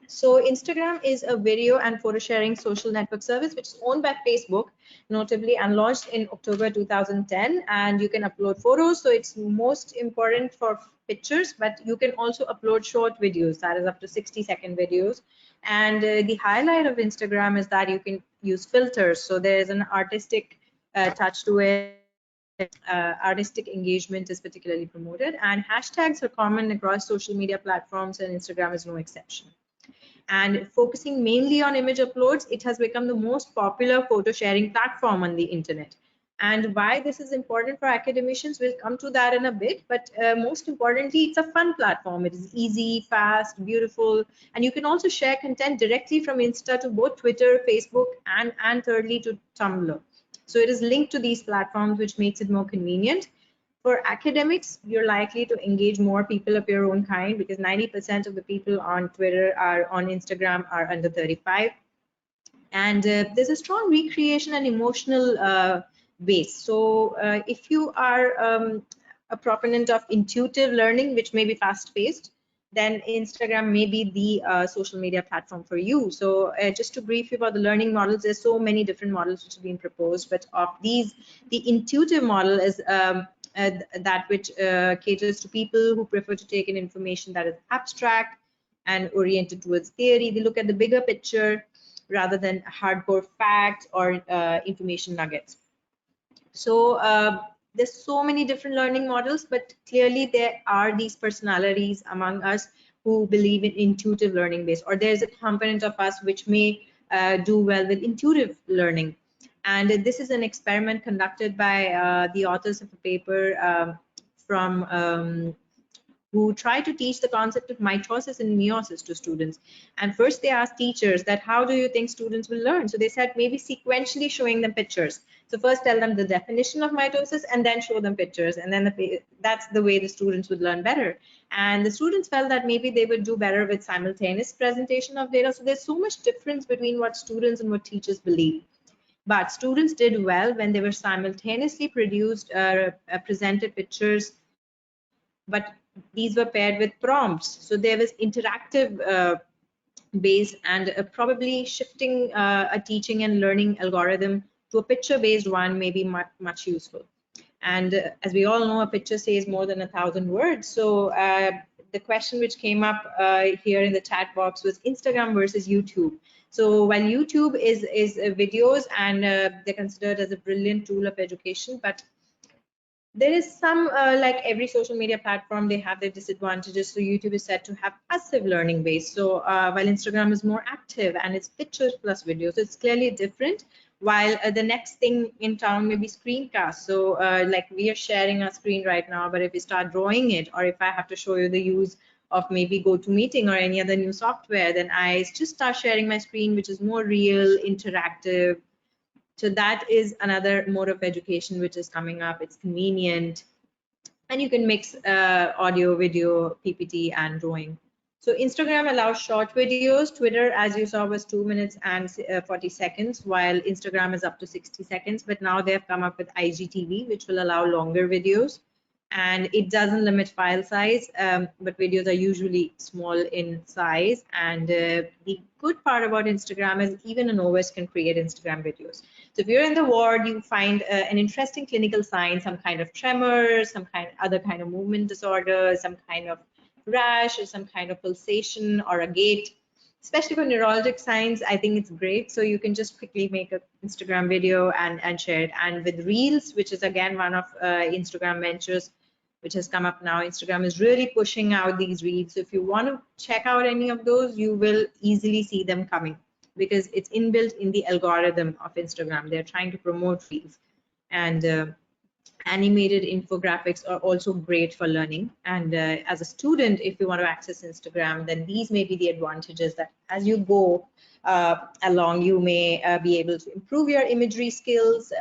So Instagram is a video and photo sharing social network service which is owned by Facebook, notably, and launched in October 2010. And you can upload photos, so it's most important for pictures, but you can also upload short videos, that is up to 60-second videos. And the highlight of Instagram is that you can use filters, so there is an artistic touch to it. Artistic engagement is particularly promoted, and hashtags are common across social media platforms, and Instagram is no exception. And focusing mainly on image uploads, it has become the most popular photo sharing platform on the internet. And why this is important for academicians, we'll come to that in a bit, but most importantly, it's a fun platform. It is easy, fast, beautiful, and you can also share content directly from Insta to both Twitter, Facebook, and thirdly to Tumblr. So it is linked to these platforms, which makes it more convenient. For academics, you're likely to engage more people of your own kind, because 90% of the people on Twitter are on Instagram are under 35. And there's a strong recreation and emotional base. So if you are a proponent of intuitive learning, which may be fast-paced, then Instagram may be the social media platform for you. So just to brief you about the learning models, there's so many different models which have been proposed, but of these, the intuitive model is that which caters to people who prefer to take in information that is abstract and oriented towards theory. They look at the bigger picture rather than hardcore facts or information nuggets. So there's so many different learning models, but clearly there are these personalities among us who believe in intuitive learning based, or there's a component of us which may do well with intuitive learning. And this is an experiment conducted by the authors of a paper who try to teach the concept of mitosis and meiosis to students. And first they asked teachers that how do you think students will learn? So they said maybe sequentially showing them pictures. So first tell them the definition of mitosis and then show them pictures, and then that's the way the students would learn better. And the students felt that maybe they would do better with simultaneous presentation of data. So there's so much difference between what students and what teachers believe. But students did well when they were simultaneously presented pictures, but these were paired with prompts. So there was interactive based and probably shifting a teaching and learning algorithm to a picture-based one may be much useful. And as we all know, a picture says more than 1,000 words. So the question which came up here in the chat box was Instagram versus YouTube. So while YouTube is videos and they're considered as a brilliant tool of education, but there is some, like every social media platform, they have their disadvantages. So YouTube is said to have passive learning base. So while Instagram is more active and it's pictures plus videos, so it's clearly different. While the next thing in town may be Screencast. So like we are sharing our screen right now, but if we start drawing it, or if I have to show you the use of maybe GoToMeeting or any other new software, then I just start sharing my screen, which is more real, interactive. So that is another mode of education which is coming up. It's convenient, and you can mix audio, video, PPT, and drawing. So Instagram allows short videos. Twitter, as you saw, was 2 minutes and 40 seconds, while Instagram is up to 60 seconds. But now they have come up with IGTV, which will allow longer videos. And it doesn't limit file size, but videos are usually small in size. And the good part about Instagram is even a novice can create Instagram videos. So if you're in the ward, you find an interesting clinical sign, some kind of tremor, some other kind of movement disorder, some kind of rash, or some kind of pulsation or a gait. Especially for neurologic signs, I think it's great. So you can just quickly make an Instagram video and share it. And with Reels, which is again one of Instagram ventures, which has come up now, Instagram is really pushing out these Reels. So if you want to check out any of those, you will easily see them coming because it's inbuilt in the algorithm of Instagram. They're trying to promote Reels. And animated infographics are also great for learning. And as a student, if you want to access Instagram, then these may be the advantages that as you go along, you may be able to improve your imagery skills,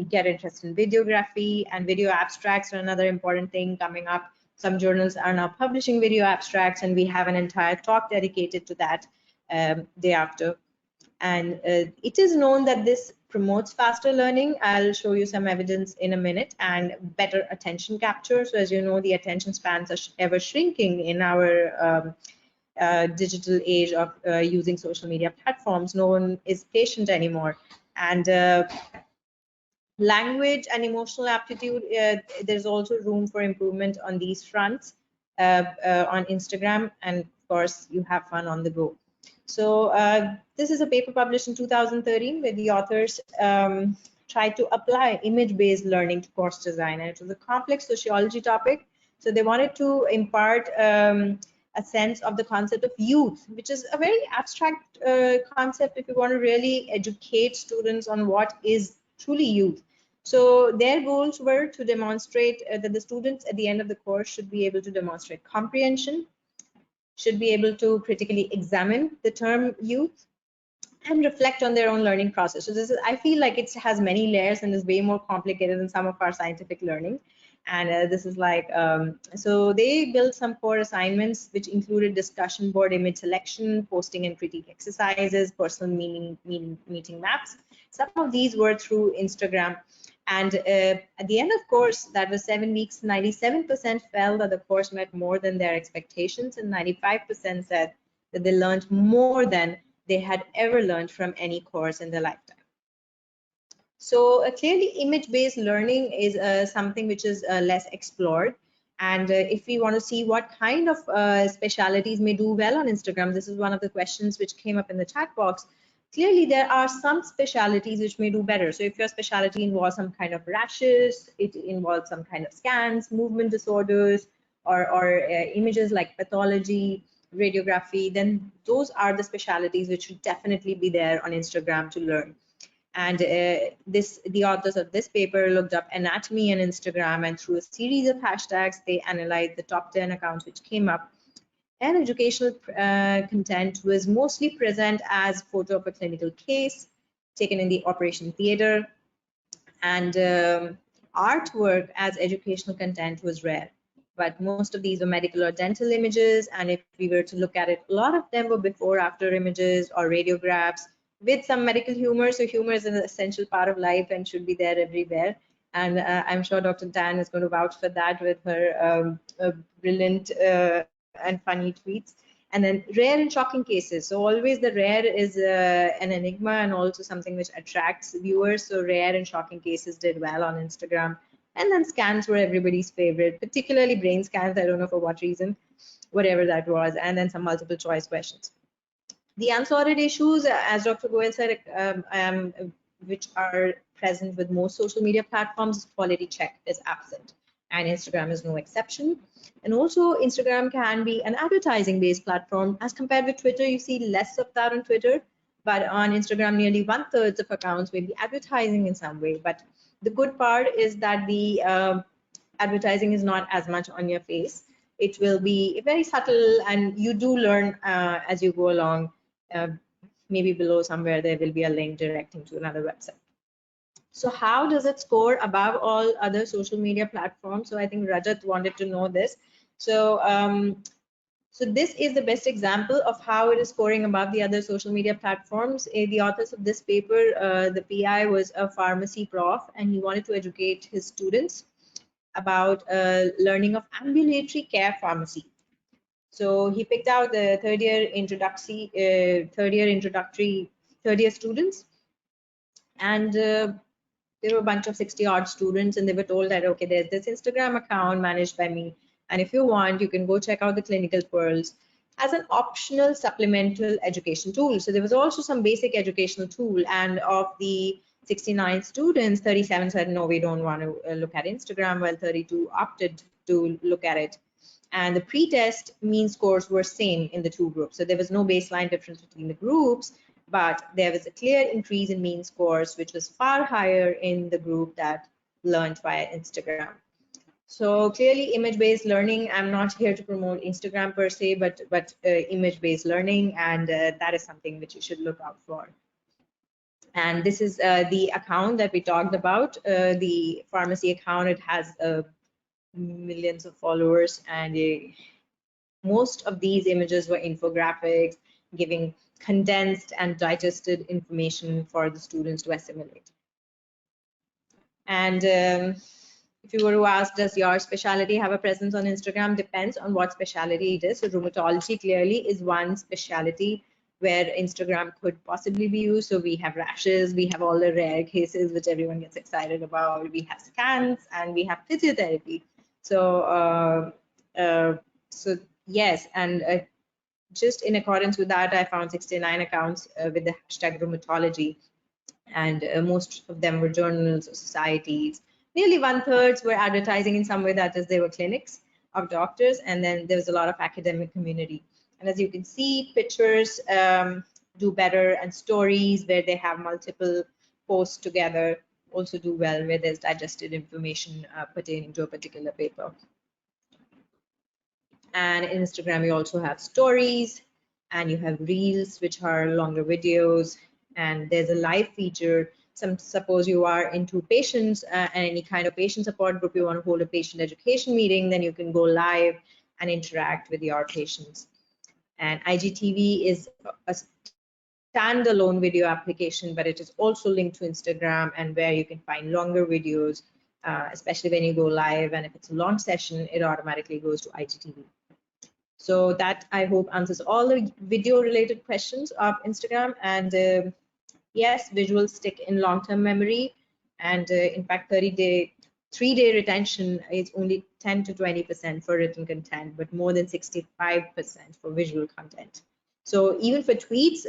get interested in videography, and video abstracts are another important thing coming up. Some journals are now publishing video abstracts, and we have an entire talk dedicated to that day after. And it is known that this promotes faster learning. I'll show you some evidence in a minute, and better attention capture. So as you know, the attention spans are ever shrinking in our digital age of using social media platforms. No one is patient anymore. And language and emotional aptitude, there's also room for improvement on these fronts on Instagram. And of course, you have fun on the go. So this is a paper published in 2013 where the authors tried to apply image-based learning to course design. And it was a complex sociology topic. So they wanted to impart a sense of the concept of youth, which is a very abstract concept if you want to really educate students on what is truly youth. So their goals were to demonstrate that the students at the end of the course should be able to demonstrate comprehension, should be able to critically examine the term youth, and reflect on their own learning process. So this is, I feel like it has many layers and is way more complicated than some of our scientific learning. And this is like, so they built some core assignments, which included discussion board image selection, posting and critique exercises, personal meeting maps. Some of these were through Instagram. And at the end of course, that was 7 weeks, 97% felt that the course met more than their expectations, and 95% said that they learned more than they had ever learned from any course in their lifetime. So clearly image-based learning is something which is less explored. And if we want to see what kind of specialities may do well on Instagram, this is one of the questions which came up in the chat box. Clearly, there are some specialities which may do better. So if your specialty involves some kind of rashes, it involves some kind of scans, movement disorders, or images like pathology, radiography, then those are the specialities which should definitely be there on Instagram to learn. And the authors of this paper looked up anatomy on Instagram, and through a series of hashtags, they analyzed the top 10 accounts which came up. And educational content was mostly present as photo of a clinical case taken in the operation theater, and artwork as educational content was rare. But most of these were medical or dental images, and if we were to look at it, a lot of them were before after images or radiographs with some medical humor. So humor is an essential part of life and should be there everywhere. And I'm sure Dr. Dan is going to vouch for that with her brilliant and funny tweets. And then rare and shocking cases. So always the rare is an enigma and also something which attracts viewers. So rare and shocking cases did well on Instagram. And then scans were everybody's favorite, particularly brain scans. I don't know for what reason, whatever that was. And then some multiple choice questions. The unsorted issues, as Dr. Goel said, which are present with most social media platforms, quality check is absent. And Instagram is no exception. And also Instagram can be an advertising based platform as compared with Twitter. You see less of that on Twitter, but on Instagram, nearly 1/3 of accounts may be advertising in some way. But the good part is that the advertising is not as much on your face. It will be very subtle, and you do learn as you go along. Maybe below somewhere there will be a link directing to another website. So how does it score above all other social media platforms? So I think Rajat wanted to know this. So so this is the best example of how it is scoring above the other social media platforms. The authors of this paper, the PI was a pharmacy prof, and he wanted to educate his students about learning of ambulatory care pharmacy. So he picked out the third year students, and there were a bunch of 60-odd students, and they were told that, okay, there's this Instagram account managed by me, and if you want, you can go check out the clinical pearls as an optional supplemental education tool. So there was also some basic educational tool, and of the 69 students, 37 said, no, we don't want to look at Instagram, while 32 opted to look at it. And the pre-test mean scores were same in the two groups. So there was no baseline difference between the groups, but there was a clear increase in mean scores, which was far higher in the group that learned via Instagram. So clearly image-based learning, I'm not here to promote Instagram per se, but image-based learning, and that is something which you should look out for. And this is the account that we talked about, the pharmacy account. It has millions of followers, and most of these images were infographics giving condensed and digested information for the students to assimilate. And If you were to ask, does your specialty have a presence on Instagram? Depends on what specialty it is. So rheumatology clearly is one specialty where Instagram could possibly be used. So we have rashes, we have all the rare cases which everyone gets excited about. We have scans and we have physiotherapy. So yes, and just in accordance with that, I found 69 accounts with the hashtag rheumatology, and most of them were journals or societies. Nearly 1/3 were advertising in some way, that is, they were clinics of doctors, and then there was a lot of academic community. And as you can see, pictures do better, and stories where they have multiple posts together also do well, where there's digested information pertaining to a particular paper. And in Instagram, you also have stories, and you have reels, which are longer videos, and there's a live feature. Suppose you are into patients and any kind of patient support group, you want to hold a patient education meeting, then you can go live and interact with your patients. And IGTV is a standalone video application, but it is also linked to Instagram, and where you can find longer videos, especially when you go live, and if it's a long session, it automatically goes to IGTV. So that, I hope, answers all the video related questions of Instagram. And yes, visuals stick in long-term memory, and in fact 3-day retention is only 10 to 20% for written content, but more than 65% for visual content. So even for tweets,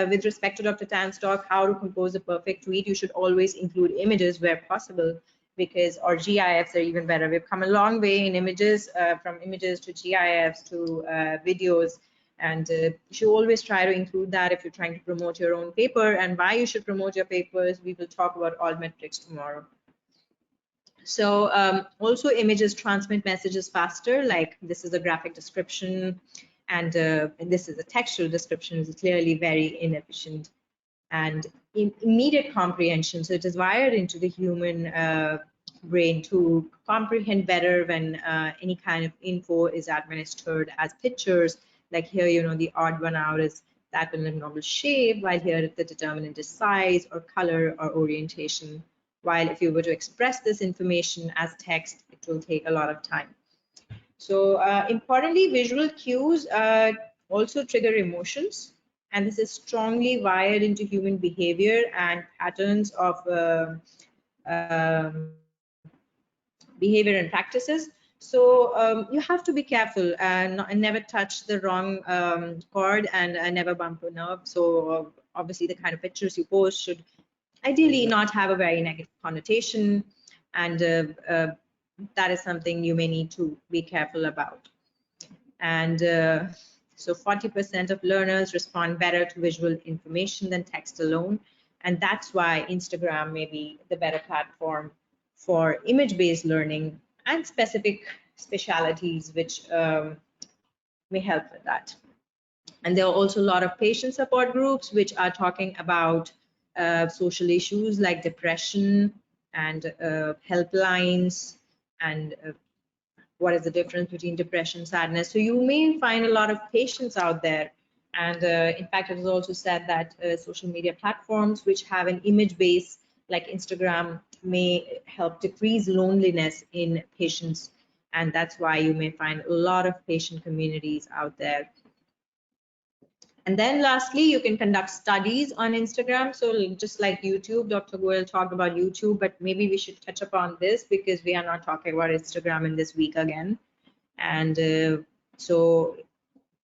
with respect to Dr. Tan's talk, how to compose a perfect tweet, you should always include images where possible, because or GIFs are even better. We've come a long way in images, from images to GIFs to videos, and you should always try to include that if you're trying to promote your own paper. And why you should promote your papers, we will talk about all metrics tomorrow. So also images transmit messages faster, like this is a graphic description, and this is a textual description, is clearly very inefficient. And immediate comprehension, so it is wired into the human brain to comprehend better when any kind of info is administered as pictures. Like here, you know, the odd one out is that in a normal shape, while here the determinant is size or color or orientation. While if you were to express this information as text, it will take a lot of time. So importantly, visual cues also trigger emotions, and this is strongly wired into human behavior and patterns of behavior and practices. So you have to be careful and never touch the wrong chord, and never bump a nerve. So obviously the kind of pictures you post should ideally not have a very negative connotation, and that is something you may need to be careful about. And so 40% of learners respond better to visual information than text alone, and that's why Instagram may be the better platform for image-based learning and specific specialties which may help with that. And there are also a lot of patient support groups which are talking about social issues like depression, and helplines, and what is the difference between depression, sadness. So you may find a lot of patients out there. And in fact, it is also said that social media platforms which have an image base like Instagram may help decrease loneliness in patients. And that's why you may find a lot of patient communities out there. And then lastly, you can conduct studies on Instagram. So just like YouTube, Dr. Goel talked about YouTube, but maybe we should touch upon this because we are not talking about Instagram in this week again. And so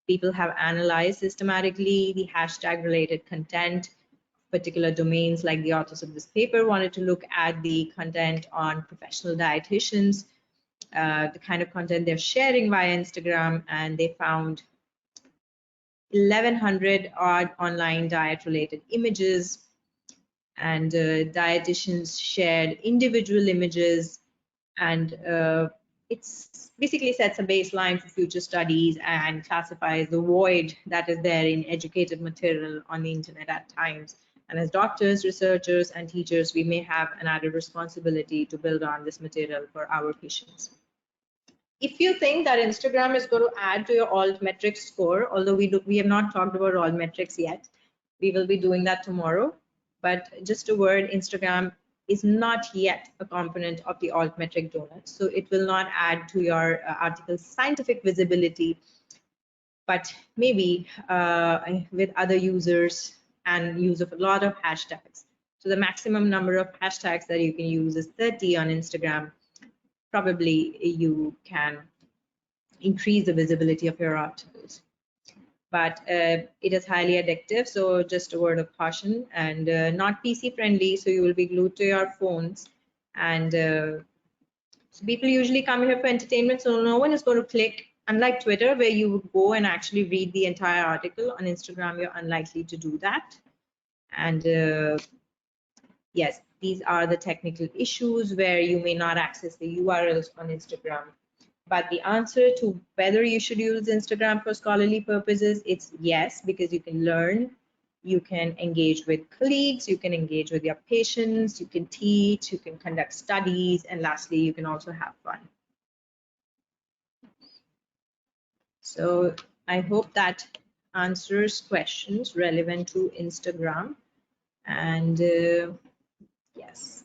people have analyzed systematically the hashtag related content, particular domains. Like the authors of this paper wanted to look at the content on professional dietitians, the kind of content they're sharing via Instagram, and they found 1,100 odd online diet related images, and dietitians shared individual images, and it's basically sets a baseline for future studies and classifies the void that is there in educated material on the internet at times. And as doctors, researchers, and teachers, we may have an added responsibility to build on this material for our patients. If you think that Instagram is going to add to your altmetrics score, although we have not talked about altmetrics yet, we will be doing that tomorrow. But just a word, Instagram is not yet a component of the altmetric donut. So it will not add to your article's scientific visibility, but maybe with other users and use of a lot of hashtags. So the maximum number of hashtags that you can use is 30 on Instagram. Probably you can increase the visibility of your articles. But it is highly addictive, so just a word of caution, and not PC friendly, so you will be glued to your phones. And so people usually come here for entertainment, so no one is going to click. Unlike Twitter, where you would go and actually read the entire article, on Instagram, you're unlikely to do that. And yes, these are the technical issues where you may not access the URLs on Instagram. But the answer to whether you should use Instagram for scholarly purposes, it's yes, because you can learn, you can engage with colleagues, you can engage with your patients, you can teach, you can conduct studies, and lastly, you can also have fun. So I hope that answers questions relevant to Instagram. And yes.